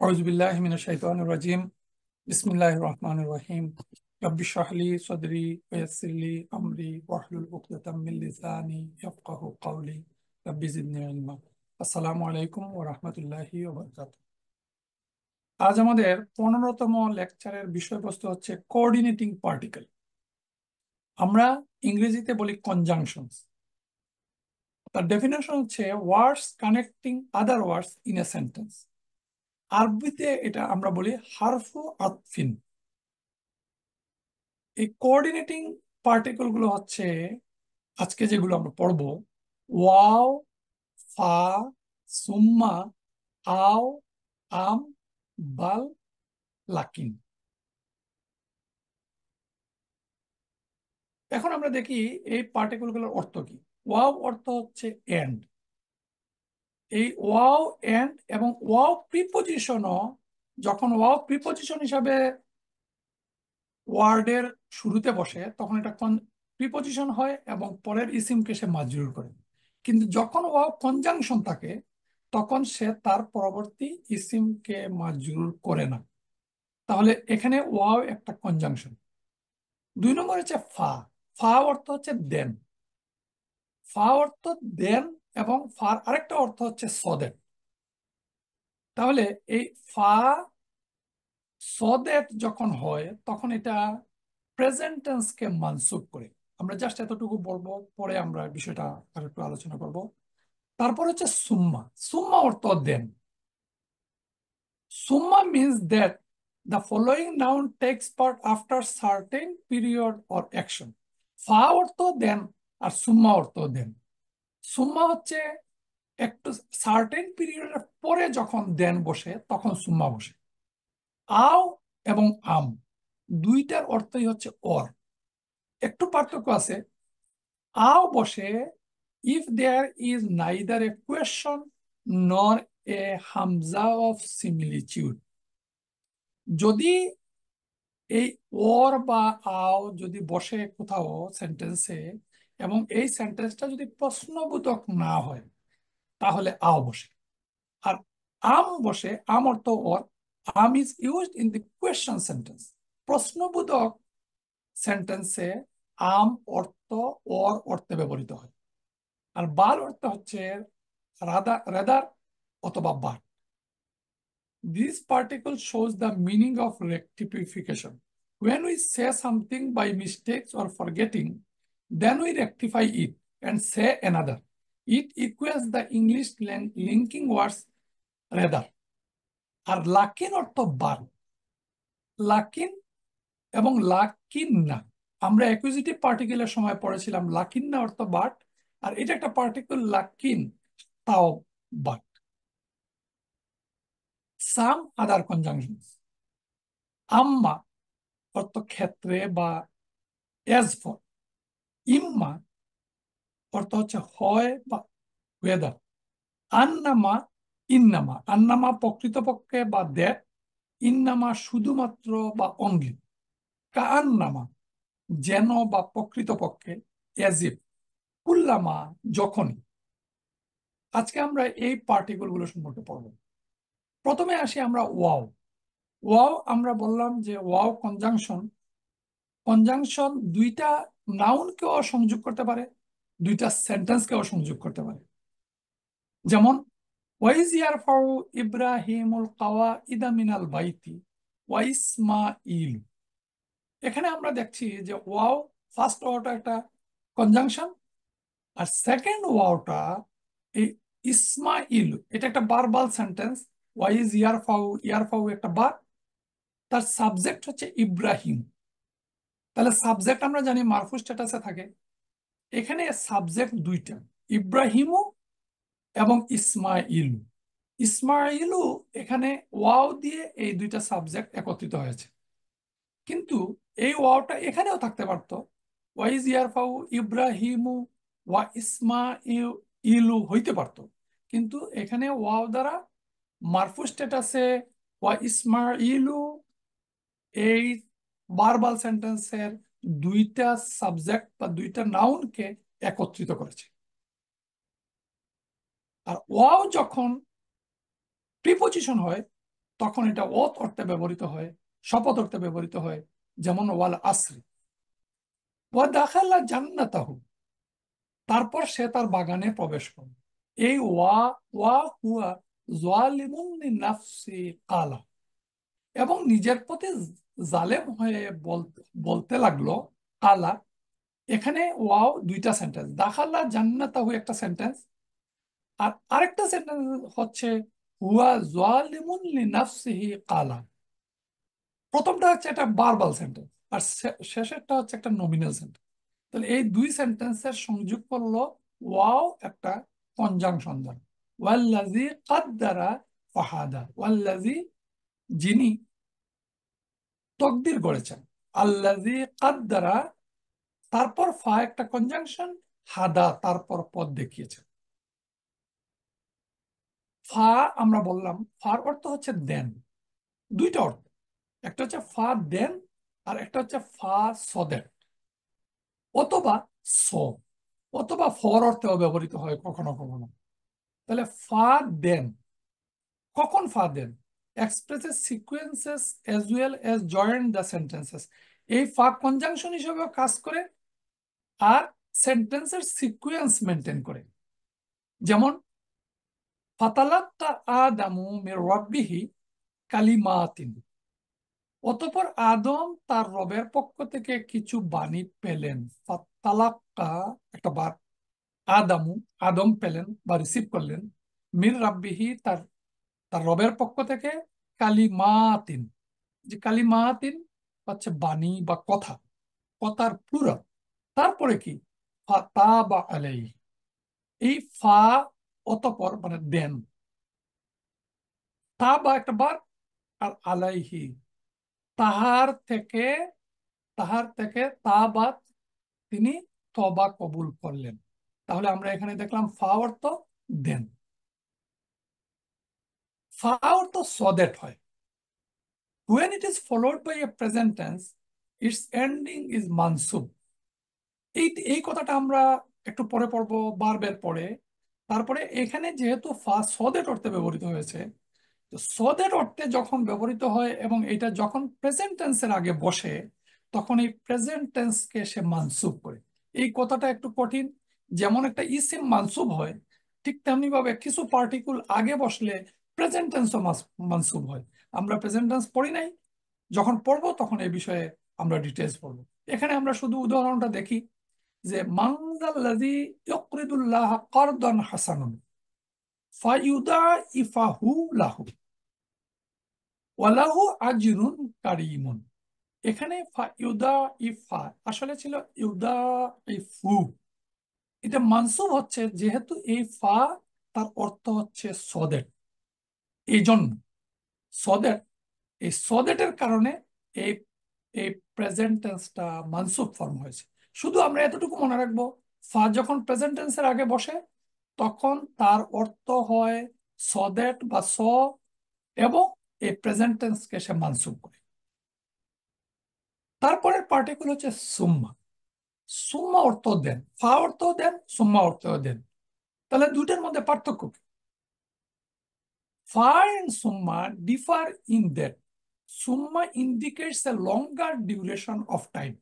أعوذ بالله من الشيطان الرجيم بسم الله الرحمن الرحيم رب اشرح لي صدري ويسر لي أمري واحلل عقدة من لساني يفقه قولي رب زدني علما আসসালামু আলাইকুম ওয়া রাহমাতুল্লাহি ওয়া বারাকাতুহু। আজ আমাদের 15তম লেকচারের বিষয়বস্তু হচ্ছে কোঅর্ডিনেটিং পার্টিকেল। আমরা ইংরেজিতে বলি কনজাংশনস। তার ডেফিনেশন হচ্ছে words connecting other words in a sentence. আরবিতে এটা আমরা বলি হারফু আতফিন। এই কোঅর্ডিনেটিং পার্টিকেল গুলো হচ্ছে আজকে যেগুলো আমরা পড়বো: ওয়াও, ফা, সুম্মা, আও, আম, বাল, লাকিন। এখন আমরা দেখি এই পার্টিকেল গুলোর অর্থ কি। ওয়াও অর্থ হচ্ছে এন্ড। এই ওয়াও এন্ড এবং ওয়াও প্রিপোজিশনও যখন ওয়াও প্রিপোজিশন হিসাবে ওয়ার্ডের শুরুতে বসে তখন এটা প্রিপোজিশন হয় এবং পরের ইসিমকে সে মাজরুর করে। কিন্তু যখন ওয়াও কনজাংশন থাকে তখন সে তার পরবর্তী ইসিমকে মাজরুর করে না। তাহলে এখানে ওয়াও একটা কনজাংশন। 2 নম্বর হচ্ছে ফা। ফা অর্থ হচ্ছে দেন। ফা অর্থ দেন এবং ফার আরেকটা অর্থ হচ্ছে সদেন। তাহলে এই ফা সদেট যখন হয় তখন এটা প্রেজেন্ট টেন্সকে মানসুব করে। আমরা জাস্ট এতটুকু বলবো, পরে আমরা বিষয়টা আর একটু আলোচনা করব। তারপর হচ্ছে সুম্মা। সুম্মা অর্থ দেন। সুম্মা means that the following noun takes part after certain period or action. ফা অর্থ দেন আর সুম্মা অর্থ দেন। সুম্মা হচ্ছে একটু সার্টেন পিরিয়ডের পরে যখন দেন বসে তখন সুম্মা বসে। আও এবং আম দুইটার অর্থই হচ্ছে অর। একটু পার্থক্য আছে। আও বসে if there is neither a question nor a hamza of similitude। যদি এই ওর বা আও যদি বসে কোথাও সেন্টেন্সে এবং এই সেন্টেন্সটা যদি প্রশ্নবোধক না হয় তাহলে আও বসে। আর আম বসে, আম অর্থ ওর। আম is used in the question sentence. প্রশ্নবোধক সেন্টেন্সে আম অর্থ ওর অর্থে ব্যবহৃত হয়। আর বাল অর্থ হচ্ছে রেদার অথবা but. This particle shows the meaning of rectification. When we say something by mistakes or forgetting, then we rectify it and say another. It equals the English linking words rather. আর লাকিন অর্থ বার। লাকিন এবং লাকিন না আমরা অ্যাকুজিটিভ পার্টিকেলের সময় পড়েছিলাম। লাকিন না অর্থ but, আর এটা একটা পার্টিকেল লাকিন, তাও বাট। Some other conjunctions. আম্মা অর্থ ক্ষেত্রে বা এজ ফর। ইম্মা অর্থ হচ্ছে হয় বা ওয়েদার। আন্নামা, ইন্নামা। আন্নামা প্রকৃতপক্ষে বা দ্যাট। ইন্নামা শুধুমাত্র বা অনলি। কাআন্নামা যেন বা প্রকৃতপক্ষে। এজিব কুল্লামা যখনই। আজকে আমরা এই পার্টিকেল গুলো সম্পর্কে পড়ব। প্রথমে আসি আমরা ওয়াও। ওয়াও আমরা বললাম যে ওয়াও কনজাংশন। কনজাংশন দুইটা নাউনকেও সংযোগ করতে পারে, দুইটা সেন্টেন্সকেও সংযোগ করতে পারে। যেমন ওয়াইজ ইয়ারফাউ ইব্রাহিমুল কাওয়াইদা মিনাল বাইতি ওয়াইসমাইল। এখানে আমরা দেখছি যে ওয়াও ফার্স্ট ওয়াওটা একটা কনজাংশন, আর সেকেন্ড ওয়াওটা এই ইসমাইল, এটা একটা বারবাল সেন্টেন্স। ওয়াইজ ইয়ারফাউ, ইয়ারফাউ একটা বার, তার সাবজেক্ট হচ্ছে ইব্রাহিম। তাহলে সাবজেক্ট আমরা জানি মারফু স্ট্যাটাসে থাকে। এখানে সাবজেক্ট দুইটা, ইব্রাহিমও এবং ইসমাইল। ইসমাইলও এখানে ওয়াও দিয়ে এই দুইটা সাবজেক্ট একত্রিত হয়েছে। কিন্তু এই ওয়াওটা এখানেও থাকতে পারতো, ওয়াইজ ইয়ারফাউ ইব্রাহিমু ওয়া ইসমাইলু হইতে পারতো। কিন্তু এখানে ওয়াও দ্বারা মারফু স্ট্যাটাসে ওয়া ইসমাইলু এই ভার্বাল সেন্টেন্সের দুইটা সাবজেক্ট বা দুইটা নাউনকে একত্রিত করেছে। আর ওয়াও যখন প্রিপোজিশন হয় তখন এটা ওত অর্থে ব্যবহৃত হয়, শপথ অর্থে ব্যবহৃত হয়, যেমন ওয়াল আসরি। ওয়া দাখালা জান্নাতাহু, তারপর সে তার বাগানে প্রবেশ করে। এই ওয়া ওয়া হুয়া যালিমুন লিনাফসি কালা, এবং নিজের প্রতি জালেম হয়ে বলতে লাগলো কালা। এখানে ওয়াও দুইটা সেন্টেন্স, দাখালা জান্নাতাহু একটা সেন্টেন্স, আর আরেকটা সেন্টেন্স হচ্ছে হুয়া যালিমুন লিনাফসিহি কালা। প্রথমটা হচ্ছে একটা ভার্বাল সেন্টেন্স, আর শেষেরটা হচ্ছে একটা নমিনাল সেন্টেন্স। তাহলে এই দুই সেন্টেন্সের সংযোগ করলো ওয়াও একটা কনজাংশন দ্বারা। ওয়াল্লাযী কাদ্দারা ফাহাদা, ওয়াল্লাযী যিনি তকদির করেছেন, আল্লাযী কাদ্দারা, তারপর ফা একটা কনজাংশন, হাদা তারপর পথ দেখিয়েছেন। ফা আমরা বললাম ফার অর্থ হচ্ছে দেন, দুইটা অর্থ, একটা হচ্ছে ফা দেন, আর একটা হচ্ছে ফা সদেন, অথবা স, অথবা ফর অর্থেও ব্যবহৃত হয় কখনো কখনো। তাহলে ফা দেন, কখন ফা দেন? Expresses sequences as well as joint the sentences, এই ফা কনজাংশন হিসেবেও কাজ করে, আর সেন্টেন্সের সিকুয়েন্স মেনটেন করে। যেমন ফাতালাক্কা আদামু মির রাব্বিহি কালিমাতিন, অতঃপর আদম তার রবের পক্ষ থেকে কিছু বাণী পেলেন। ফাতালাক্কা একটা বার, আদামু আদম পেলেন বা রিসিভ করলেন, মির রাব্বিহি তার তার রবের পক্ষ থেকে, কালিমাতিন, যে কালিমাতিন হচ্ছে বাণী বা কথা, কথার প্লুরাল। তারপরে কি? ফাতাবা আলাইহি, এই ফা অতঃপর মানে দেন, তা বা একটা বার, আর আলাইহি তাহার থেকে, তাহার থেকে তা বা তিনি তবা কবুল করলেন। তাহলে আমরা এখানে দেখলাম ফা অর্থ দেন, ফা অর্থ সদেট হয়। When it is followed by a present tense, its ending is mansub. এই এই কথাটা আমরা একটু পরে পড়বো, বারবার পরে। তারপরে এখানে যেহেতু ফার্স্ট সদেট অর্থে ব্যবহৃত হয়েছে, তো সদের অর্থে যখন ব্যবহৃত হয় এবং এটা যখন প্রেজেন্ট টেন্সের আগে বসে, তখন এই প্রেজেন্ট টেন্সকে সে মানসুব করে। এই কথাটা একটু কঠিন। যেমন একটা ইসিম মানসুব হয়, ঠিক তেমনি ভাবে কিছু পার্টিকুল আগে বসলে প্রেজেন্ট টেন্সও মানসুব হয়। আমরা প্রেজেন্ট টেন্স পড়ি নাই, যখন পড়বো তখন এই বিষয়ে আমরা ডিটেলস পড়বো। এখানে আমরা শুধু উদাহরণটা দেখি, যে মানজাল্লাযী ইউকরিদুল্লাহ কারদান হাসানান ফায়ুদাইফাহু লাহু ওয়ালাহু আজরুন কারীমুন। এখানে ইউদা ইফা আসলে ছিল ইউদা ইফু। এটা মানসুব হচ্ছে যেহেতু এই ফা তার অর্থ হচ্ছে সদেট, এই জন্য সদেট, এই সদেটের কারণে এই এই প্রেজেন্ট টেন্সটা মানসুব ফর্ম হয়েছে। শুধু আমরা এতটুকু মনে রাখবো, ফা যখন প্রেজেন্ট টেন্সের আগে বসে তখন তার অর্থ হয় সদেট বা স, এবং এই প্রেজেন্ট টেন্সকে সে মানসুব করে। তারপরের পার্টিকুল হচ্ছে সুম্মা। সুম্মা অর্থ দেন, ফা অর্থ দেন, সুম্মা অর্থ দেন। তাহলে দুইটার মধ্যে পার্থক্য কি? ফা এন্ড সুম্মা ডিফার ইন দ্যাট সুম্মা indicates a longer duration of time.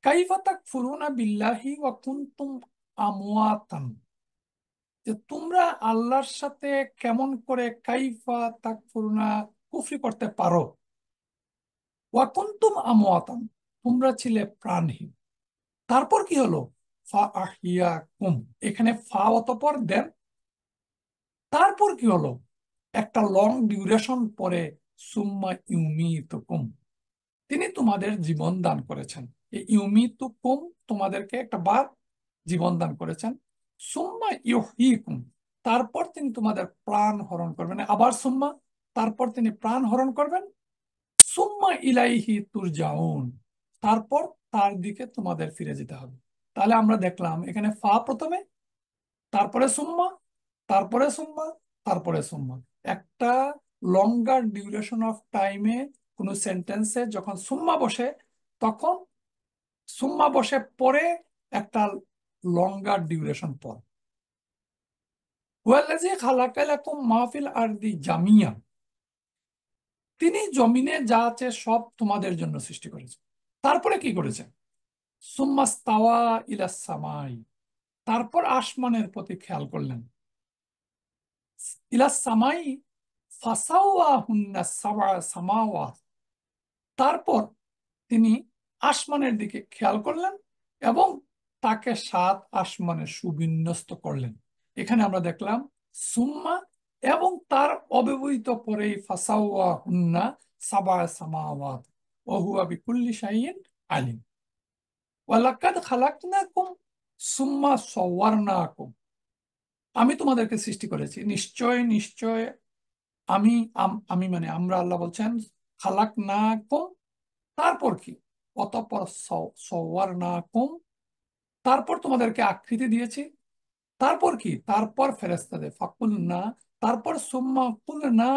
কাইফা তাকফুরুনা বিল্লাহি ওয়া কুনতুম আমওয়াতান, যে তোমরা আল্লাহর সাথে কেমন করে কাইফা তাকফুরুনা কুফরি করতে পারো, ওয়া কুনতুম আমওয়াতান তোমরা ছিলে প্রাণহীন। তারপর কি হলো? ফা আহিয়া কুম, এখানে ফা অতঃপর দেন, তারপর কি হলো? একটা লং ডিউরেশন পরে সুম্মা ইউমিতুকুম, তিনি তোমাদের জীবন দান করেছেন। এই ইউমিতুকুম তোমাদেরকে একটা বার জীবন দান করেছেন। সুম্মা ইউহয়িকুম, তারপর তিনি তোমাদের প্রাণ হরণ করবেন। আবার সুম্মা, তারপর তিনি প্রাণ হরণ করবেন। সুম্মা ইলাইহি তুরজাউন, তারপর তার দিকে তোমাদের ফিরে যেতে হবে। তাহলে আমরা দেখলাম এখানে ফা প্রথমে, তারপরে সুম্মা, তারপরে সুম্মা, তারপরে সুম্মা। একটা লঙ্গার ডিউরেশন অফ টাইমে কোনো সেন্টেন্সে যখন সুম্মা বসে, তখন সুম্মা বসে পরে একটা লঙ্গার ডিউরেশন পর। হুয়াল্লাযী খালাকা লাকুম মা ফিল আরদি জামিয়া, তিনি জমিনে যা আছে সব তোমাদের জন্য সৃষ্টি করেছেন। তারপরে কি করেছেন? সুম্মাস্তাওয়া ইলাস সামাই, তারপর আসমানের প্রতি খেয়াল করলেন। ইলাস সামাই ফাসাওয়াহুন্না সাবআ সামাওয়াত, তারপর তিনি আসমানের দিকে খেয়াল করলেন এবং তাকে 7 আসমানে সুবিন্যস্ত করলেন। এখানে আমরা দেখলাম সুম্মা এবং তার অব্যবহিত পরেই ফাসাওয়াহুন্না সাবআ সামাওয়াত ওয়া হুয়া বিকুল্লি শাইইন আলিম। ওয়ালাকাদ খালাকনাকুম সুম্মা সাওয়ারনাকুম, আমি তোমাদেরকে সৃষ্টি করেছি, নিশ্চয় নিশ্চয় আমি আমি মানে আমরা, আল্লাহ বলছেন খালাকনাকুম, তারপর কি? অতঃপর সাওয়ারনাকুম, তারপর তোমাদেরকে আকৃতি দিয়েছি। তারপর কি? তারপর ফেরেশতাদের ফাকুল না, তারপর সুম্মা কুল না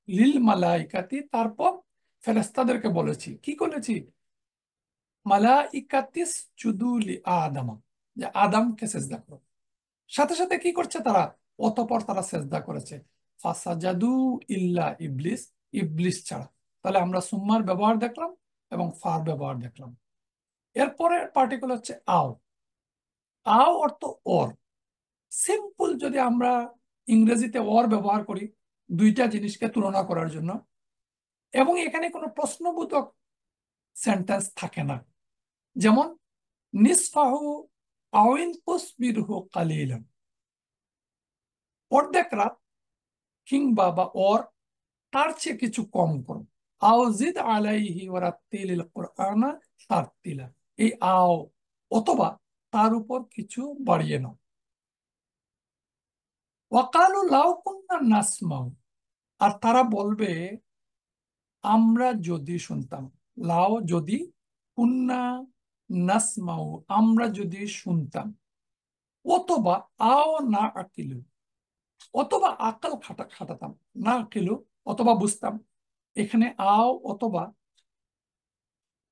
লিল মালাইকাতি, তারপর ফেরেশতাদেরকে বলেছি, কি করেছি? মালাইকাতিস জুদুলি আদম, যে আদমকে সেজদা করো। সাথে সাথে কি করছে তারা? অতঃপর তারা সেজদা করেছে। ফাসাজাদু ইল্লা ইবলিস, ইবলিস ছাড়া। তাহলে আমরা সুম্মার ব্যবহার দেখলাম এবং ফার ব্যবহার দেখলাম। এরপরে পার্টিকেল হচ্ছে আও। আও অর্থ অর। সিম্পল যদি আমরা ইংরেজিতে অর ব্যবহার করি দুইটা জিনিসকে তুলনা করার জন্য, এবং এখানে কোনো প্রশ্নবোধক সেন্টেন্স থাকে না, যেমন নিসফাহু আও ইনকুস বিরহু কালিলান, অর্ধেক রাত কিংবা বা অর তার চেয়ে কিছু কম করো। আও জিদ আলাইহি ওয়ারাত্তিলিল কুরআনা তারতিলা, এই আও অথবা তার উপর কিছু বাড়িয়ে নাও। ওয়াকালু লাউ কুন্না নাসমাউ, আর তারা বলবে আমরা যদি শুনতাম। লাও যদি, কুন্না নাসমাউ আমরা যদি শুনতাম, অথবা আও না আকিলু অথবা আকাল খাটাতাম, না আকিলু অথবা বুঝতাম। এখানে আও অথবা,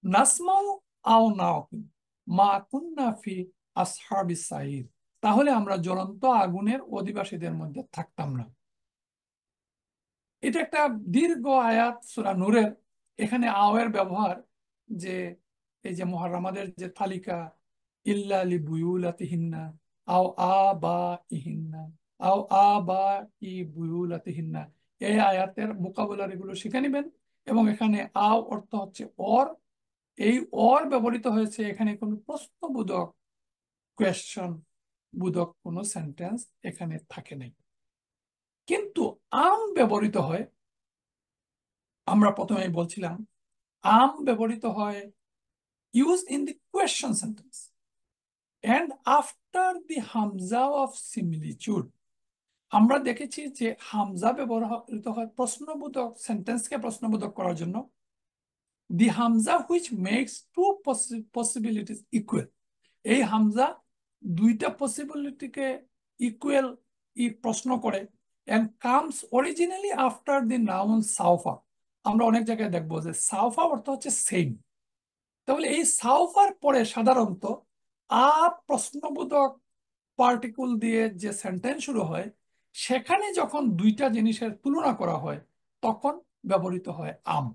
নাসমাউ আও না আকিলু মা কুন্না ফি আসহাবিস সাইর, তাহলে আমরা জ্বলন্ত আগুনের অধিবাসীদের মধ্যে থাকতাম না। এটা একটা দীর্ঘ আয়াত সূরা নূরের। এখানে আওয়ের ব্যবহার, যে এই যে মুহাররামাদের যে তালিকা, ইল্লা লি বুয়ুলাতিহিন্না আও আবা ইহিন্না আও আবা ই বুয়ুলাতিহিন্না, এই আয়াতের ভোকাবুলারি গুলো শিখে নেবেন। এবং এখানে আও অর্থ হচ্ছে অর, এই অর ব্যবহৃত হয়েছে এখানে কোনো প্রশ্নবোধক, কোয়েশ্চন বোধক কোনো সেন্টেন্স এখানে থাকে নাই। কিন্তু আম ব্যবহৃত হয়, আমরা প্রথমেই বলছিলাম আম ব্যবহৃত হয় used in the question sentence and after the hamza of similitude। আমরা দেখেছি যে হামজা ব্যবহৃত হয় প্রশ্নবোধক সেন্টেন্সকে প্রশ্নবোধক করার জন্য। দি হামজা which makes two possibilities equal, এই হামজা দুইটা পসিবিলিটিকে ইকুয়াল প্রশ্ন করে। and comes originally after the noun সাউফা। আমরা অনেক জায়গায় দেখবো যে সাউফা অর্থ হচ্ছে সেম। তাহলে এই সাউফার পরে সাধারণত আ প্রশ্নবোধক পার্টিকুল দিয়ে যে সেন্টেন্স শুরু হয়, সেখানে যখন দুইটা জিনিসের তুলনা করা হয় তখন ব্যবহৃত হয় আম।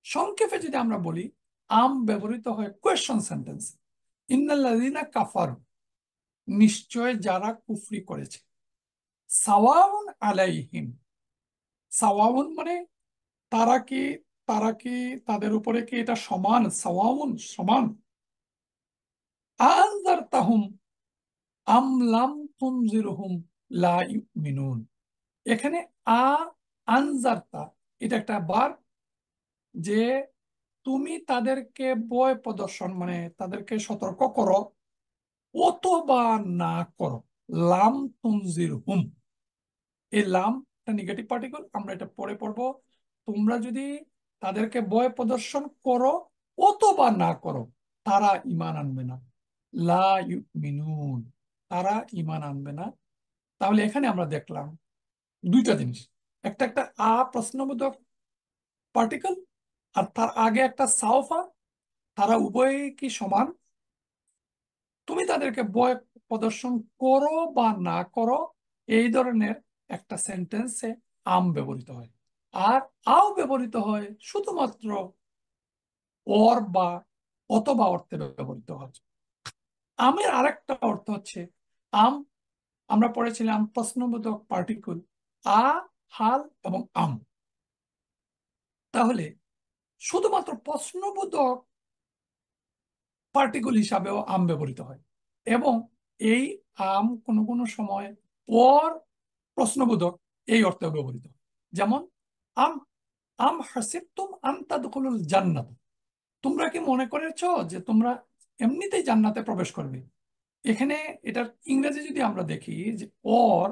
সংক্ষেপে যদি আমরা বলি, আম ব্যবহৃত হয় কোয়েশ্চন সেন্টেন্স। ইন্নাল্লাযীনা কাফারু, নিশ্চয় যারা কুফরি করেছে। সাওয়াউন আলাইহিম, সাওয়াউন মানে তারা কি, তারা কি তাদের উপরে কি এটা সমান? সাওয়াউন সমান। আনজারতাহুম আম লাম তুনজিরহুম লা ইউমিনুন, এখানে আ আনজারতা এটা একটা বার, যে তুমি তাদেরকে ভয় প্রদর্শন মানে তাদেরকে সতর্ক করো অথবা না করো। লাম তুনজিরহুম, এই লাম একটা নেগেটিভ পার্টিকেল, আমরা এটা পরে পড়বো। তোমরা যদি তাদেরকে ভয় প্রদর্শন করো অথবা না করো, তারা ঈমান আনবে না। লা ইউমিনুন, তারা ঈমান আনবে না। তাহলে এখানে আমরা দেখলাম দুইটা জিনিস, একটা একটা আ প্রশ্নবোধক পার্টিকেল, আর তার আগে একটা সাউফা, তারা উভয়ই কি সমান? তুমি তাদেরকে ভয় প্রদর্শন করো বা না করো, এই ধরনের একটা সেন্টেন্সে আম ব্যবহৃত হয়। আর আও ব্যবহৃত হয় শুধুমাত্র অর বা অথবা অর্থে ব্যবহৃত হয়। আমের আরেকটা অর্থ হচ্ছে আম, আমরা পড়েছিলাম প্রশ্নবোধক পার্টিকুল আ, হাল এবং আম। তাহলে শুধুমাত্র প্রশ্নবোধক পার্টিকুল হিসাবেও আম ব্যবহৃত হয়, এবং এই আম কোনো কোনো সময় পর প্রশ্নবোধক এই অর্থে ব্যবহৃত হয়। যেমন আম আম হাসিবতুম আন তাদখুলুল জান্নাত, তোমরা কি মনে করেছো যে তোমরা এমনিতেই জান্নাতে প্রবেশ করবে? এখানে এটার ইংরেজি যদি আমরা দেখি যে অর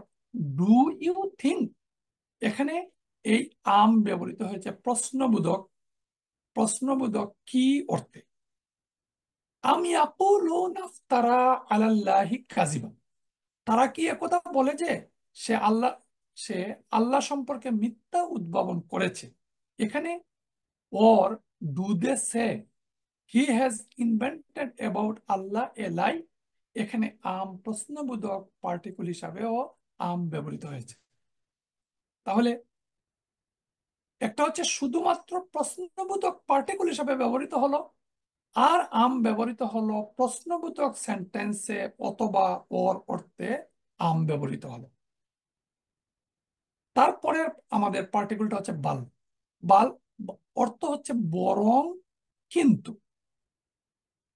ডু ইউ থিঙ্ক, এখানে এই আম ব্যবহৃত হয়েছে প্রশ্নবোধক। প্রশ্নবোধক কি অর্থে? আম ইয়াকুলুনা ইফতারা আলাল্লাহি কাযিবা, তারা কি একথা বলে যে সে আল্লাহ সে আল্লাহ সম্পর্কে মিথ্যা উদ্ভাবন করেছে? এখানে or do they say he has invented about Allah a lie, এখানে আম প্রশ্নবোধক পার্টিকুল হিসাবেও আম ব্যবহৃত হয়েছে। তাহলে একটা হচ্ছে শুধুমাত্র প্রশ্নবোধক পার্টিকুল হিসাবে ব্যবহৃত হলো, আর আম ব্যবহৃত হলো প্রশ্নবোধক সেন্টেন্সে অথবা ওর অর্থে আম ব্যবহৃত হলো। তারপরে আমাদের পার্টিকুলটা হচ্ছে বাল। বাল অর্থ হচ্ছে বরং, কিন্তু।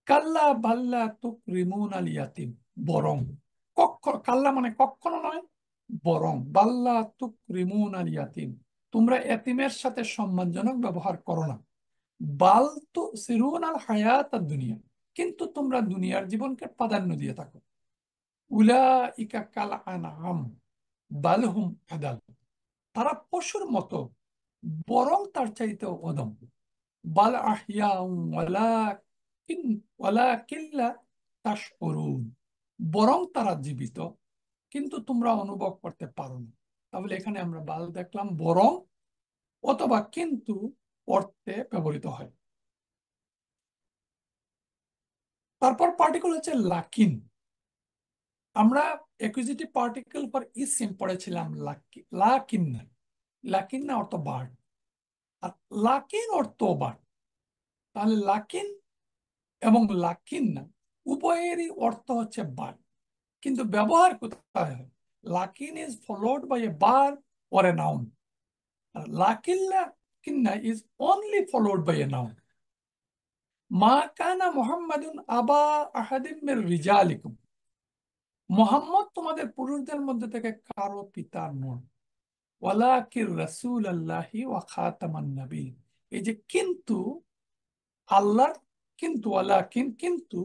কাল্লা বাল্লা তুকরিমুন আল ইয়াতিম, বরং। কাল্লা মানে কখনো নয়, বরং। বাল্লা তুকরিমুন আল ইয়াতিম, তোমরা এতিমের সাথে সম্মানজনক ব্যবহার করো না। বাল তু সিরুন আল হায়াত আর দুনিয়া, কিন্তু তোমরা দুনিয়ার জীবনকে প্রাধান্য দিয়ে থাকো। উলাইকা কাল আনআম বাল হুম আদাল, তারা পশুর মতো, বরং তার চাইতেও অদম। বাল আহিয়াউম ওয়ালাকিল্লা তাশউরুন, বরং তারা জীবিত, কিন্তু তোমরা অনুভব করতে পারো না। তাহলে এখানে আমরা বাল দেখলাম বরং অথবা কিন্তু অর্থে ব্যবহৃত হয়। তারপর পার্টিকেল হচ্ছে লাকিন। আমরা অ্যাকুজিটিভ পার্টিকেল ফর ইসিম পড়েছিলাম লাকিন্না। লাকিন্না অর্থ বার্ড, আর লাকিন অর্থ বার্ড। তাহলে লাকিন এবং লাকিন্না উভয়েরই অর্থ হচ্ছে বার্ড, কিন্তু ব্যবহার কোথায় হয়? লাকিন ইজ ফলোড বাই এ বার or a noun, আর লাকিল্লা কিন্না is only followed by a noun. মা কানা মুহাম্মাদুন আবা আহাদিম মির রিজালিকুম, মোহাম্মদ তোমাদের পুরুষদের মধ্যে থেকে কারো পিতা নন। ওয়ালাকির রাসূল আল্লাহি ওয়া খাতামান নবীন, এই যে কিন্তু, আল্লাহর কিন্তু, ওয়ালাকিন কিন্তু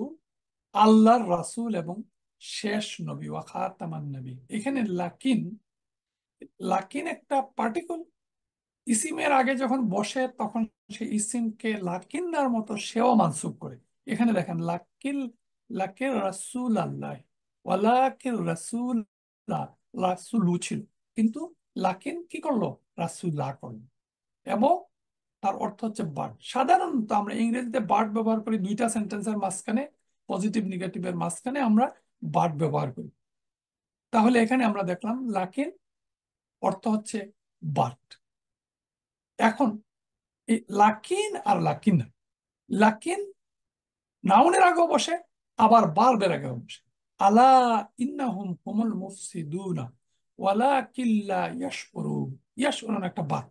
আল্লাহর রাসূল এবং শেষ নবী, ওয়া খাতামান নবী। এখানে লাকিন, লাকিন একটা পার্টিকুল ইসিমের আগে যখন বসে তখন সে ইসিমকে লাকিন্নার মতো সেও মানসুব করে। এখানে দেখেন লাকির রাসূল আল্লাহ, ওয়ালাকির রাসূল, রাসূলু ছিল, কিন্তু লাকিন কি করলো? রাসূলুল্লাহ করলো। এবং তার অর্থ হচ্ছে বার্ড। সাধারণত আমরা ইংরেজিতে বার্ড ব্যবহার করি দুইটা সেন্টেন্সের মাঝখানে, পজিটিভ নেগেটিভের মাঝখানে আমরা বার্ড ব্যবহার করি। তাহলে এখানে আমরা দেখলাম লাকিন অর্থ হচ্ছে বার্ড। এখন এই লাকিন আর লাকিন, লাকিন নাউনের আগেও বসে, আবার বারবের আগেও বসে। আলা ইন্নাহুম হুমুল মুফসিদুনা ওয়ালাকিন লা ইয়াশউরুন, ইয়াশউরুন একটা বার।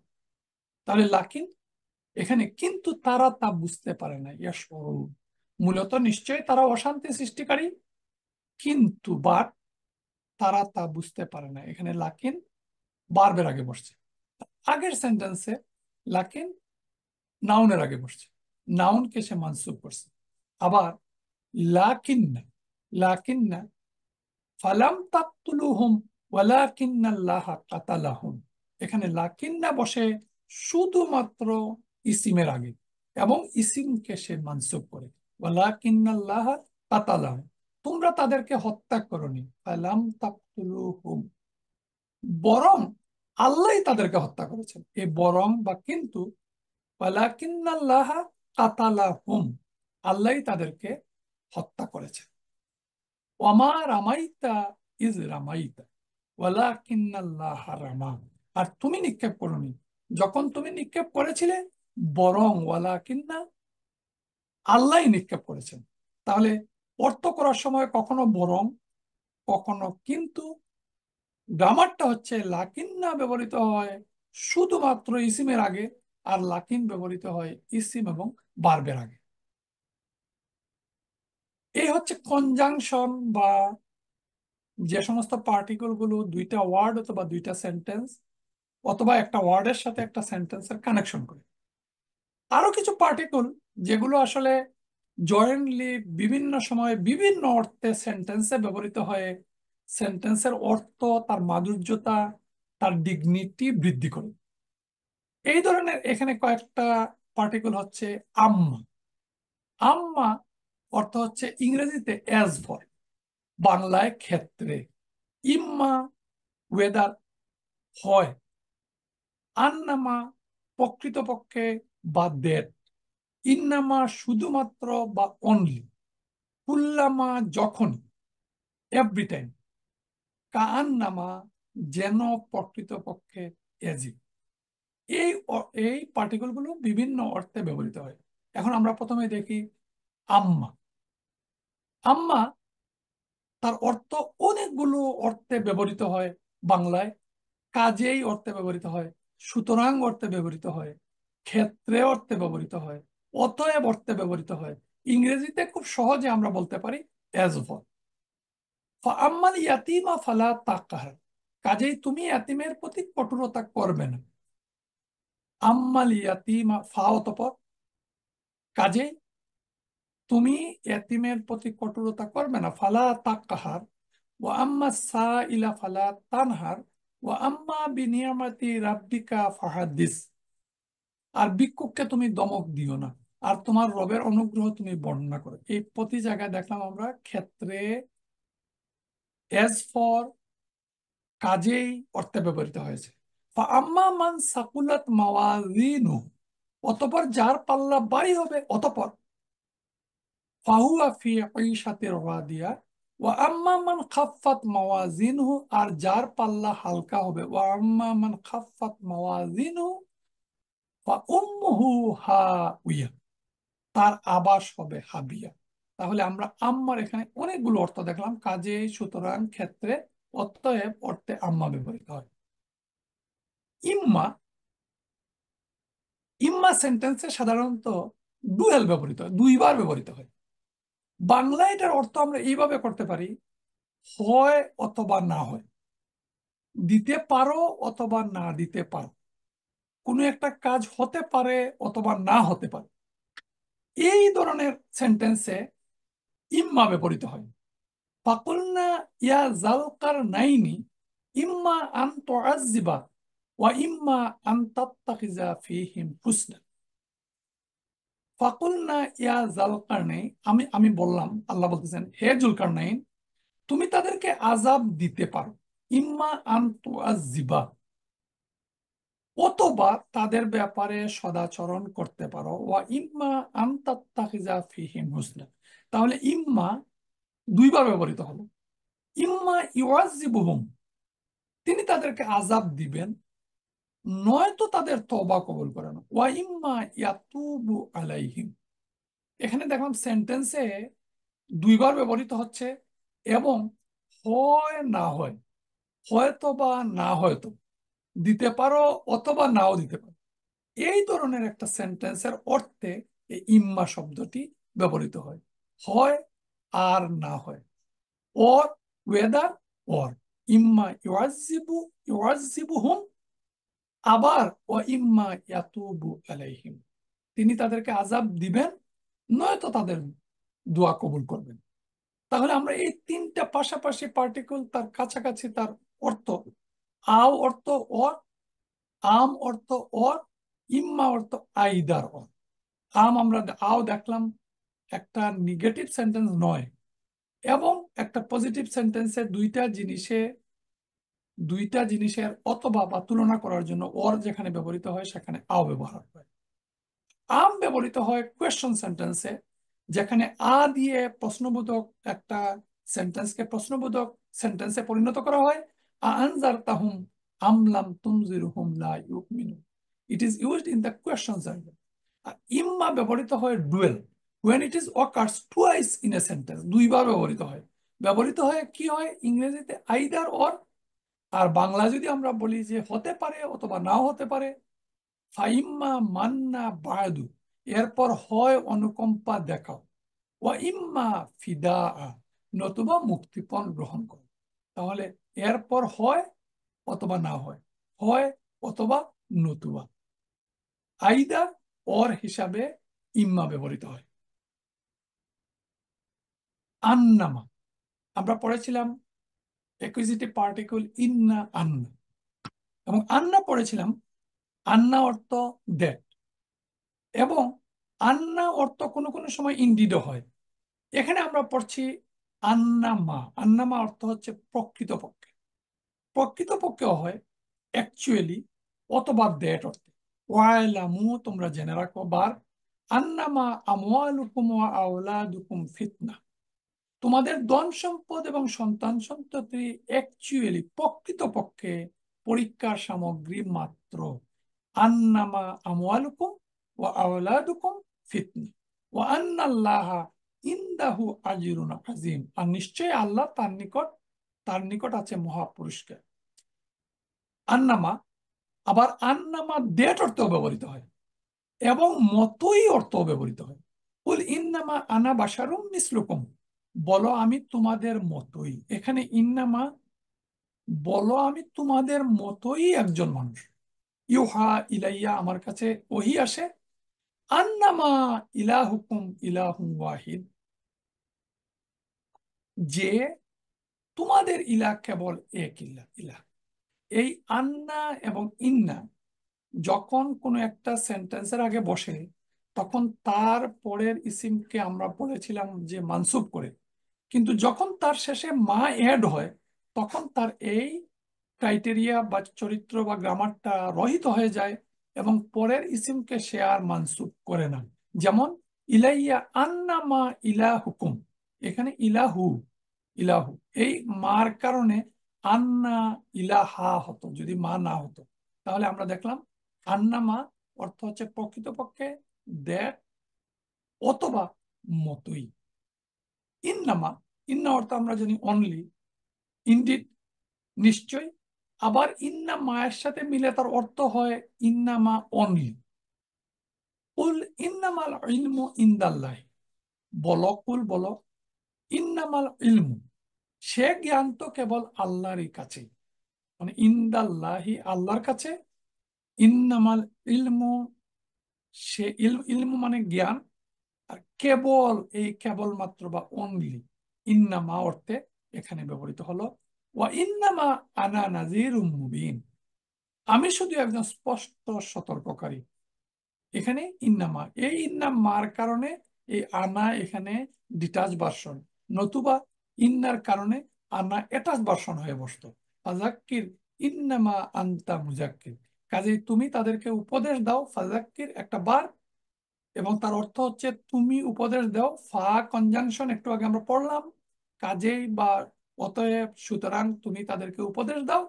তাহলে লাকিন এখানে কিন্তু তারা তা বুঝতে পারে না, ইয়াশউরুন মূলত নিশ্চয়ই তারা অশান্তি সৃষ্টিকারী, কিন্তু বাট তারা তা বুঝতে পারে না। এখানে লাকিন বারবের আগে বসছে। আগের সেন্টেন্সে লাকিন নাউনের আগে বসছে, নাউনকে সে মানসুব করছে। আবার লাকিন্না, লাকিন্না ফালাম তাকতুলুহুম ওয়ালাকিন্নাল্লাহা কাতালাহুম, এখানে লাকিন্না বসে শুধুমাত্র ইসিমের আগে, এবং ইসিমকে সে মানসুব করে ওয়ালাকিন্নাল্লাহা কাতালাহুম, তোমরা তাদেরকে হত্যা করনি। ফালাম তাকতুলুহুম, বরং আল্লাহই তাদেরকে হত্যা করেছেন। এই বরং বা কিন্তু, ওয়ালাকিন্নাল্লাহা কাতালাহুম, আল্লাহই তাদেরকে হত্যা করেছেন। ওয়ামা রামাইতা ইজ রামাইতা ওয়ালাকিন্নাল্লাহা রামা, আর তুমি নিক্ষেপ করনি, যখন তুমি নিক্ষেপ করেছিলে, বরং ওয়ালাকিন্না, আল্লাহ নিক্ষেপ করেছেন। তাহলে অর্থ করার সময় কখনো বরং, কখনো কিন্তু। গ্রামারটা হচ্ছে লাকিন্না ব্যবহৃত হয় শুধুমাত্র ইসিমের আগে, আর লাকিন ব্যবহৃত হয় ইসিম এবং ভার্বের আগে। এই হচ্ছে কনজাংশন, বা যে সমস্ত পার্টিকেল গুলো দুইটা ওয়ার্ড অথবা দুইটা সেন্টেন্স অথবা একটা ওয়ার্ডের সাথে একটা সেন্টেন্সের কানেকশন করে। আরো কিছু পার্টিকেল যেগুলো আসলে জয়েন্টলি বিভিন্ন সময় বিভিন্ন অর্থে সেন্টেন্সে ব্যবহৃত হয়, সেন্টেন্সের অর্থ, তার মাধুর্যতা, তার ডিগনিটি বৃদ্ধি করে। এই ধরনের এখানে কয়েকটা পার্টিকেল হচ্ছে আম্মা। আম্মা অর্থ হচ্ছে ইংরেজিতে অ্যাজ ফর, বাংলায় ক্ষেত্রে। ইম্মা ওয়েদার, হয়। আন্নামা প্রকৃতপক্ষে, বা দ্যাট। ইন্নামা শুধুমাত্র বা অনলি। কুল্লামা যখন, এভরি টাইম। কাআন্নামা যেন, প্রকৃতপক্ষে, এজি। এই পার্টিকেল গুলো বিভিন্ন অর্থে ব্যবহৃত হয়। এখন আমরা প্রথমে দেখি আম্মা। আম্মা তার অর্থ অনেকগুলো অর্থে ব্যবহৃত হয় বাংলায়। কাজেই অর্থে ব্যবহৃত হয়, সুতরাং অর্থে ব্যবহৃত হয়, ক্ষেত্রে অর্থে ব্যবহৃত হয়, অতএব অর্থে ব্যবহৃত হয়। ইংরেজিতে খুব সহজে আমরা বলতে পারি অ্যাজ ফর। আম্মাল ইয়াতিমা ফালা তাকহার, কাজেই তুমি ইয়াতিমের প্রতি কঠোরতা করবে না। আম্মাল ইয়াতিমা, ফা অতঃপর, কাজেই তুমি ইয়াতিমের প্রতি কঠোরতা করবে না। ফালা তাকহার, ও আম্মা সা ইলা ফালা তানহার, ও আম্মা বিনিয়ামাতি রাব্বিকা ফাহাদিস। আর ভিক্ষুককে তুমি দমক দিও না, আর তোমার রবের অনুগ্রহ তুমি বর্ণনা করো। এই প্রতি জায়গায় দেখলাম আমরা ক্ষেত্রে, এজ ফর, কাজেই অর্থে ব্যবহৃত হয়েছে। আম্মা মান সাকুলাত মাওয়াজিনু, অতঃপর যার পাল্লা ভারী হবে, অতঃপর ফাহুয়া ফি ঈশাতির রাদিয়া। ওয়া আম্মা মান খাফফাত মাওয়াজিনহু, আর যার পাল্লা হালকা হবে, ওয়া আম্মা মান খাফফাত মাওয়াজিনহু ফা উম্মুহু হাউইয়া, তার আবাস হবে হাবিয়া। তাহলে আমরা আম্মার এখানে অনেকগুলো অর্থ দেখলাম, কাজে, সুতরাং, ক্ষেত্রে, অতএব অর্থে আম্মা ব্যবহৃত হয়। ইম্মা, ইম্মা সেন্টেন্সে সাধারণত ডুয়েল ব্যবহৃত হয়, দুইবার ব্যবহৃত হয়। বাংলায় এটার অর্থ আমরা এইভাবে করতে পারি: হয় অথবা না হয়, দিতে পারো অথবা না দিতে পারো, কোনো একটা কাজ হতে পারে অথবা না হতে পারে। এই ধরনের সেন্টেন্সে ইম্মা ব্যবহৃত হয়। ফাকুলনা ইয়া জালকার নাইনি ইম্মা আন তুআজ্জিবা ওয়া ইম্মা আন তাত্তাখিযা ফীহিম হুসনা। ফাকুলনা ইয়া জালকারনাইন, আমি আমি বললাম, আল্লাহ বলতেছেন, হে জুলকারনাইন, তুমি তাদেরকে আযাব দিতে পারো। ইম্মা আন তুআজ্জিবা, অথবা তাদের ব্যাপারে সদাচরণ করতে পারো। ওয়া ইম্মা আন তাত্তাখিযা ফীহিম হুসনা। তাহলে ইম্মা দুইবার ব্যবহৃত হলো। ইম্মা ইউআজ্জিবুহুম, তিনি তাদেরকে আযাব দিবেন, নয়তো তাদের তওবা কবুল করেন। ওয়া ইম্মা ইয়াতুবু আলাইহিম, এখানে দেখলাম সেন্টেন্সে দুইবার ব্যবহৃত হচ্ছে, এবং হয় না হয়, হয়তো বা না হয়তো, দিতে পারো অথবা নাও দিতে পারো। এই ধরনের একটা সেন্টেন্সের অর্থে এই ইম্মা শব্দটি ব্যবহৃত হয়। হয় আর না হয়, অর, ওয়েদার, অর। ইম্মা ইউআজ্জিবুহুম, আবার ও ইম্মা ইয়াতুবু আলাইহিম, তিনি তাদেরকে আযাব দিবেন, নয়তো তাদের দোয়া কবুল করবেন। তাহলে আমরা এই তিনটা পাশাপাশি পার্টিকেল, তার কাছাকাছি তার অর্থ, আও অর্থ অর, আম অর্থ অর, ইম্মা অর্থ আইদার অর। আম আমরা আও দেখলাম একটা নেগেটিভ সেন্টেন্স নয়, এবং একটা পজিটিভ সেন্টেন্সে দুইটা জিনিসের অথবা বা তুলনা করার জন্য অর যেখানে ব্যবহৃত হয় সেখানে আও ব্যবহার হয়। আম ব্যবহৃত হয় কোয়েশ্চন সেন্টেন্সে, যেখানে দিয়ে প্রশ্নবোধক একটা সেন্টেন্সকে প্রশ্নবোধক সেন্টেন্সে পরিণত করা হয়। আনজারতাহুম আম লাম তুনজিরহুম লা ইউমিনুন। It is used in the question jargon. আর ইম্মা ব্যবহৃত হয় dual, when it is occurs twice in a sentence, দুইবার ব্যবহৃত হয়। ব্যবহৃত হয় কি হয় ইংরেজিতে আইদার অর, আর বাংলা যদি আমরা বলি যে হতে পারে অথবা নাও হতে পারে। ফাইম্মা মান্না বায়দু, এরপর হয় অনুকম্পা দেখাও। ওয়া ইম্মা ফিদা, নতুবা মুক্তিপণ গ্রহণ করো। তাহলে এরপর হয় অথবা না হয়, হয় অথবা নতুবা, আইদার অর হিসাবে ইম্মা ব্যবহৃত হয়। আন্নামা আমরা পড়েছিলাম অ্যাকুজিটিভ পার্টিকল ইন্না আন্না, এবং আন্না পড়েছিলাম আন্না অর্থ দ্যাট, এবং আন্না অর্থ কোনো কোনো সময় ইন্ডিডও হয়। এখানে আমরা পড়ছি আন্নামা। আন্নামা অর্থ হচ্ছে প্রকৃতপক্ষে, প্রকৃতপক্ষেও হয় অ্যাকচুয়ালি, অথবা দ্যাট অর্থে। ওয়াইলামু তোমরা জেনে রাখো, বার আন্নামা আমওয়ালুকুম ওয়া আওলাদুকুম ফিতনা, তোমাদের ধন সম্পদ এবং সন্তান সন্ততি অ্যাকচুয়ালি প্রকৃতপক্ষে পরীক্ষার সামগ্রী মাত্র। আন্নামা আমওয়ালুকুম ওয়া আওলাদুকুম ফিতনা ওয়া আন্নাল্লাহা ইনদাহু আজরুন আযীম, আর নিশ্চয়ই আল্লাহ তার নিকট আছে মহা পুরস্কার। আন্নামা আবার আন্নামা ডেট অর্থেও ব্যবহৃত হয়, এবং মতই অর্থও ব্যবহৃত হয়। কুল ইন্নামা আনা বাশারুম মিসলুকুম, বলো আমি তোমাদের মতোই। এখানে ইন্নামা, বলো আমি তোমাদের মতোই একজন মানুষ। ইউহা ইলাইয়া, আমার কাছে ওহী আসে। আন্নামা ইলাহুকুম ইলাহুম ওয়াহিদ, যে তোমাদের ইলাহ কেবল এক ইলাহ। এই আন্না এবং ইন্না যখন কোনো একটা সেন্টেন্সের আগে বসে, তখন তার পরের ইসিমকে আমরা বলেছিলাম যে মানসুব করে, কিন্তু যখন তার শেষে মা অ্যাড হয়, তখন তার এই ক্রাইটেরিয়া বা চরিত্র বা গ্রামারটা রহিত হয়ে যায়, এবং পরের ইসিমকে সে আর মানসুব করে না। যেমন ইলাইয়া আন্না মা ইলাহুকুম, এখানে ইলাহু, ইলাহু এই মার কারণে আন্না ইলাহা হতো যদি মা না হতো। তাহলে আমরা দেখলাম আন্না মা অর্থ হচ্ছে প্রকৃতপক্ষে, দ্যাট অথবা মতোই। ইন্নামা, ইন্না অর্থ আমরা জানি অনলি, ইনডিড নিশ্চয়। আবার ইন্না মায়ের সাথে মিলে তার অর্থ হয় ইন্নামা অনলি। কুল ইন্নামাল ইলমু ইনদাল্লাহ, বলো কুল বলো ইন্নামাল ইলমু, সে জ্ঞান তো কেবল আল্লাহরই কাছে, মানে ইনদাল্লাহি আল্লাহর কাছে। ইন্নামাল ইলমু, সে ইলমু মানে জ্ঞান, আর কেবল এই কেবলমাত্র বা অনলি ইন্নামা অর্থে এখানে ব্যবহৃত হলো। ওয়া ইন্নামা আনা নাযীরুম মুবিন, আমি শুধু একজন স্পষ্ট সতর্ককারী। এখানে ইন্নামা, এই ইন্নামার কারণে এই আনা এখানে ডিটাচ ভার্সন, নতুবা ইন্নার কারণে আনা অ্যাটাচ ভার্সন হয়ে বসতো। ফাজাক্কির ইন্নামা আনতা মুজাক্কির, কাজেই তুমি তাদেরকে উপদেশ দাও। ফাজাক্কির একটা বার, এবং তার অর্থ হচ্ছে তুমি উপদেশ দাও। ফা কনজাংশন একটু আগে আমরা পড়লাম, কাজেই বা অতএব সুতরাং তুমি তাদেরকে উপদেশ দাও।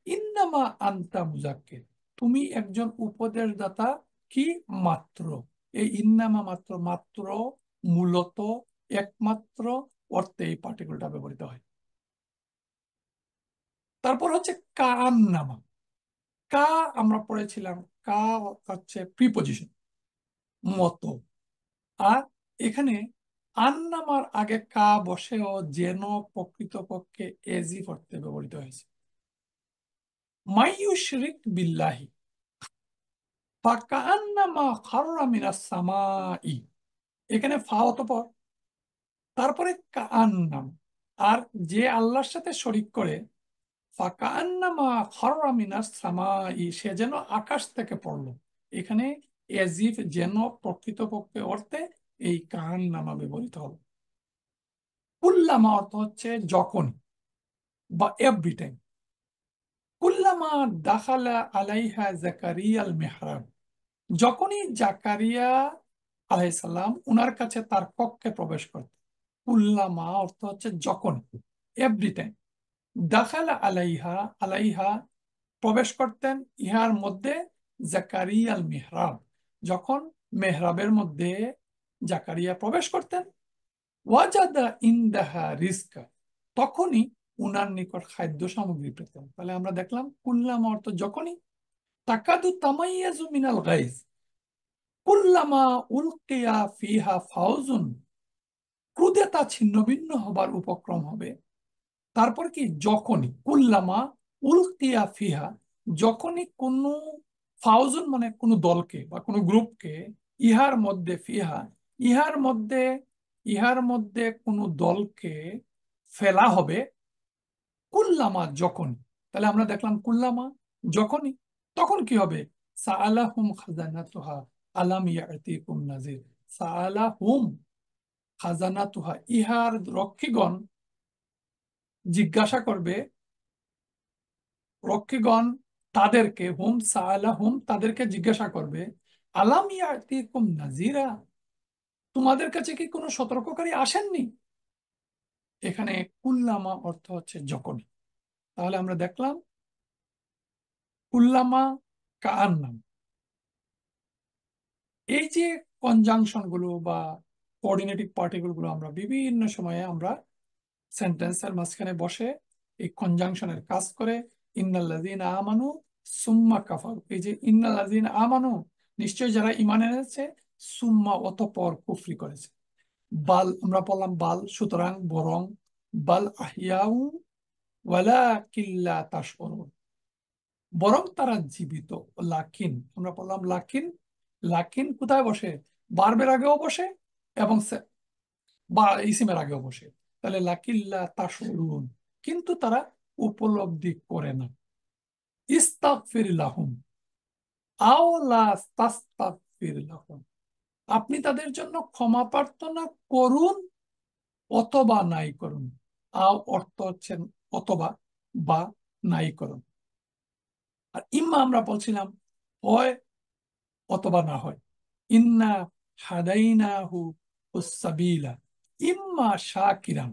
ইন্নামা আনতা মুজাক্কির, তুমি একজন উপদেশদাতা কি মাত্র। এই ইন্নামা মাত্র, মাত্র, মূলত, একমাত্র অর্থে এই পার্টিকেলটা ব্যবহৃত হয়। তারপর হচ্ছে কান্নামা। কা আমরা পড়েছিলাম, কা হচ্ছে প্রিপজিশন, মতো। আর এখানে আন্নামার আগে কা বসেও যেন প্রকৃতপক্ষে এজিফ অর্থে ব্যবহৃত হয়েছে। মাইয়ুশরিক বিল্লাহি ফাকান্নামা খাররা মিনাস সামাই, এখানে ফা অতঃপর, তারপরে কান্নাম, আর যে আল্লাহর সাথে শরিক করে, ফাকান্নামা খাররা মিনাস সামাই, সে যেন আকাশ থেকে পড়লো। এখানে এজিফ যেন প্রকৃতপক্ষে অর্থে এই কান্নামা ব্যবহৃত হলো। কুল্লামা অর্থ হচ্ছে যখন বা এভরি টাইম। কুল্লামা দাখালা আলাইহা জাকারিয়া আল মেহরাব, যখনই জাকারিয়া আলাইসাল্লাম উনার কাছে তার কক্ষে প্রবেশ করতেন। কুল্লামা অর্থ হচ্ছে যখন, এভরি টাইম। দাখালা আলাইহা, আলাইহা প্রবেশ করতেন, ইহার মধ্যে। জাকারিয়াল মিহরাব, যখন মেহরাবের মধ্যে জাকারিয়া প্রবেশ করতেন, ওয়াজাদা ইনদাহা রিজকা, তখনই উনার নিকট খাদ্য সামগ্রী পেতেন। তাহলে আমরা দেখলাম কুল্লামা অর্থ যখনই, তাকাদু তামাইয়াজু মিনাল গাইজ, কুল্লামা উলকিয়া ফিহা ফাউজুন, ক্রুদে তা ছিন্ন ভিন্ন হবার উপক্রম হবে। তারপর কি, যখনই, কুল্লামা উলকিয়া ফিহা, যখনই কোনো, ফাউজুন মানে কোনো দলকে বা কোনো গ্রুপকে, ইহার মধ্যে, ফিহা ইহার মধ্যে, ইহার মধ্যে কোনো দলকে ফেলা হবে, কুল্লামা যখনই। তাহলে আমরা দেখলাম কুল্লামা যখনই, তখন কি হবে, সাআলাহুম খাজানাতুহা আলাম ইয়াতিকুম নাজির। সাআলাহুম খাজানাতুহা, ইহার রক্ষীগণ জিজ্ঞাসা করবে, রক্ষীগণ তাদেরকে, হুম সাআলা হুম তাদেরকে জিজ্ঞাসা করবে, আলাম ইয়াতিকুম নাজিরা, তোমাদের কাছে কি কোনো সতর্ককারী আসেননি। এখানে কুল্লামা অর্থ হচ্ছে যখনই। তাহলে আমরা দেখলাম কুল্লামা, কাআন্নাম, এই যে কনজাংশন গুলো বা কোঅর্ডিনেটিভ পার্টিকেল গুলো আমরা বিভিন্ন সময়ে আমরা সেন্টেন্সের মাঝখানে বসে এই কনজাংশনের কাজ করে। ইন্নাল্লাযীনা আমানু সুম্মা কাফারু, এই যে ইন্নাল্লাযীনা আমানু, নিশ্চয় যারা ঈমান এনেছে, সুম্মা অতঃপর কুফরি করেছে। বাল আমরা বললাম বাল, সুতরাং বরং, বাল আহিয়াউ ওয়ালাকিন লা তাশউরুন, বরং তারা জীবিত। লাকিন আমরা বললাম লাকিন, লাকিন কোথায় বসে, বারবের আগেও বসে এবং বা ইসিমের আগেও বসে। তাহলে লাকিল্লা তাশউরুন, কিন্তু তারা উপলব্ধি করে না। ইস্তাগফির লাহুম আও লা তাস্তাগফির লাহুম, আপনি তাদের জন্য ক্ষমা প্রার্থনা করুন অথবা নাই করুন। আও অর্থ হচ্ছে অথবা বা নাই করুন। আর ইম্মা আমরা বলছিলাম হয় অথবা না হয়। ইন্না হাদাইনাহু সাবিলা ইম্মা শাকিরান,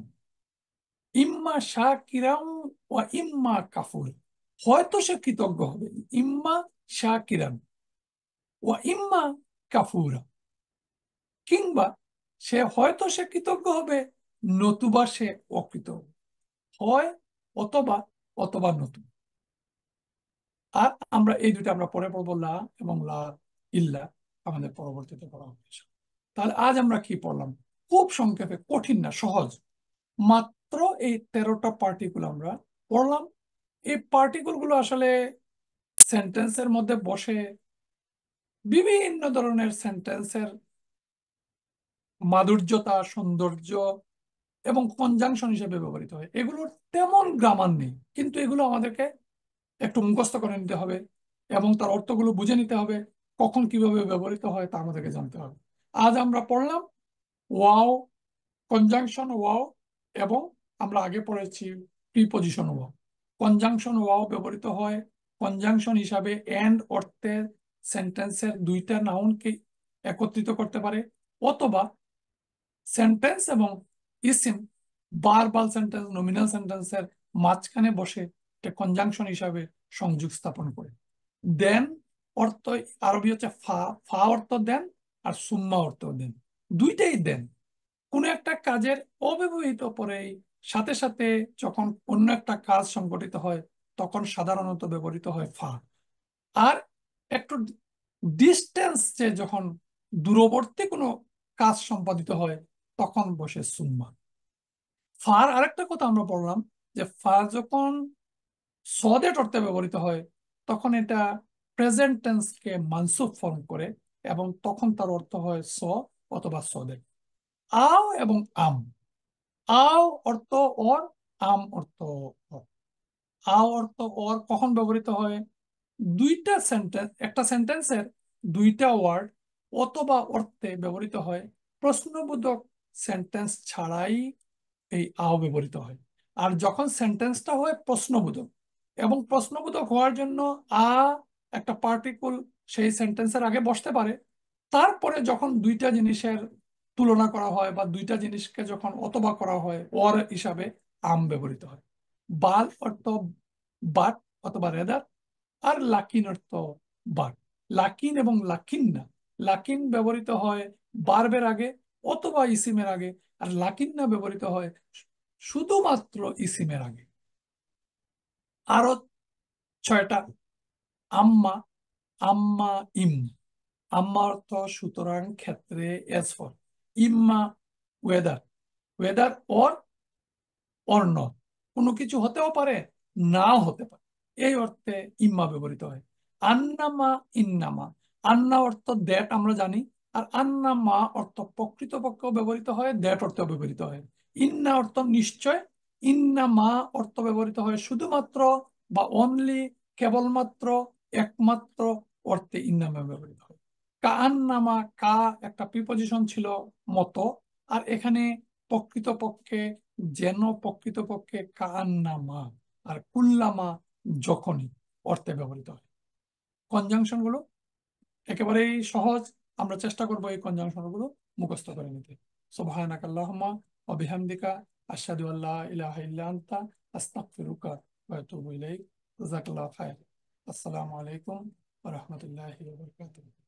ইম্মা শাকিরান ওয়া ইম্মা কাফুর, হয়তো সে কৃতজ্ঞ হবে, ইম্মা শাকিরান ওয়া ইম্মা কাফুরা, কিংবা সে কৃতজ্ঞ হবে, নতুবা সে অকৃতজ্ঞ, হয় অথবা, অথবা নতু। আর আমরা এই দুটো আমরা পরে পড়বো, লা এবং লা ইল্লা আমাদের পরবর্তীতে পড়া হবে। তাহলে আজ আমরা কি পড়লাম, খুব সংক্ষেপে, কঠিন না, সহজ, মাত্র এই 13টা পার্টিকুল আমরা পড়লাম। এই পার্টিকুল গুলো আসলে সেন্টেন্সের মধ্যে বসে বিভিন্ন ধরনের সেন্টেন্সের মাধুর্যতা, সৌন্দর্য এবং কনজাংশন হিসেবে ব্যবহৃত হয়। এগুলোর তেমন গ্রামার নেই, কিন্তু এগুলো আমাদেরকে একটু মুখস্থ করে নিতে হবে এবং তার অর্থগুলো বুঝে নিতে হবে, কখন কিভাবে ব্যবহৃত হয় তা আমাদেরকে জানতে হবে। আজ আমরা পড়লাম ওয়াও, কনজাংশন ওয়াও, এবং আমরা আগে পড়েছি প্রিপজিশন ওয়াও। কনজাংশন ওয়াও ব্যবহৃত হয় কনজাংশন হিসাবে এন্ড অর্থে সেন্টেন্সের দুইটা নাউনকে একত্রিত করতে পারে, অথবা সেন্টেন্স এবং ইসিম, ভার্বাল সেন্টেন্স, নমিনাল সেন্টেন্সের মাঝখানে বসে একটা কনজাংশন হিসাবে সংযোগ স্থাপন করে। দেন অর্থ আরবি হচ্ছে ফা, ফা অর্থ দেন, আর সুম্মা অর্থ দেন, দুইটাই দেন। কোনো একটা কাজের অব্যবহিত পরেই সাথে সাথে যখন অন্য একটা কাজ সংগঠিত হয়, তখন সাধারণত ব্যবহৃত হয় ফা। আর একটু ডিস্টেন্সে যখন দূরবর্তী কোনো কাজ সম্পাদিত হয়, তখন বসে সুম্মা। ফার আরেকটা কথা আমরা বললাম, যে ফা যখন সদের অর্থে ব্যবহৃত হয়, তখন এটা প্রেজেন্ট টেন্সকে মানসুব ফর্ম করে, এবং তখন তার অর্থ হয় স অথবা সদের। আও এবং আম, আও অর্থ অর, আম অর্থ অর। আও অর্থ অর কখন ব্যবহৃত হয়, দুইটা সেন্টেন্স, একটা সেন্টেন্সের দুইটা ওয়ার্ড অথবা অর্থে ব্যবহৃত হয়। প্রশ্নবোধক সেন্টেন্স ছাড়াই এই আও ব্যবহৃত হয়। আর যখন সেন্টেন্সটা হয় প্রশ্নবোধক, এবং প্রশ্নবোধক হওয়ার জন্য আ একটা পার্টিকুল সেই সেন্টেন্সের আগে বসতে পারে, তারপরে যখন দুইটা জিনিসের তুলনা করা হয় বা দুইটা জিনিসকে যখন অথবা করা হয়, অর হিসাবে আম ব্যবহৃত হয়। বাল অর্থ বাট অথবা রেদার, আর লাকিন অর্থ বাট। লাকিন এবং লাকিন্না। লাকিন ব্যবহৃত হয় বার্বের আগে অথবা ইসিমের আগে, আর লাকিন্না ব্যবহৃত হয় শুধুমাত্র ইসিমের আগে। আরো 6টা। আম্মা, আম্মা, ইম। আম্মা অর্থ সুতরাং, ক্ষেত্রে, এজ ফর। ইম্মা ওয়েদার, ওয়েদার অর নট, কোনো কিছু হতেও পারে, নাও হতে পারে, এই অর্থে ইম্মা ব্যবহৃত হয়। আন্নামা, ইন্নামা। আন্না অর্থ দ্যাট আমরা জানি, আর আন্নামা অর্থ প্রকৃতপক্ষেও ব্যবহৃত হয়, দ্যাট অর্থেও ব্যবহৃত হয়। ইন্না অর্থ নিশ্চয়, ইন্নামা অর্থ ব্যবহৃত হয় শুধুমাত্র বা অনলি, কেবলমাত্র, একমাত্র অর্থে ইন্নামা ব্যবহৃত হয়। কান্নামা, কা একটা প্রিপজিশন ছিল, মতো, আর এখানে প্রকৃতপক্ষে, যেন, প্রকৃতপক্ষে, কান্নামা, আর কুল্লামা যখনই অর্থে ব্যবহৃত হয়। কনজাংশন গুলো একেবারেই সহজ, আমরা চেষ্টা করবো এই কনজাংশন গুলো মুখস্থ করে নিতে। সুবহানাকা আল্লাহুম্মা ওয়া বিহামদিকা আশহাদু আল্লা ইলাহা ইল্লা আনতা আস্তাগফিরুকা ওয়া আতুবু ইলাইক। জাযাকাল্লাহু খাইর। আসসালামু আলাইকুম ওয়া রাহমাতুল্লাহি ওয়া বারাকাতুহু।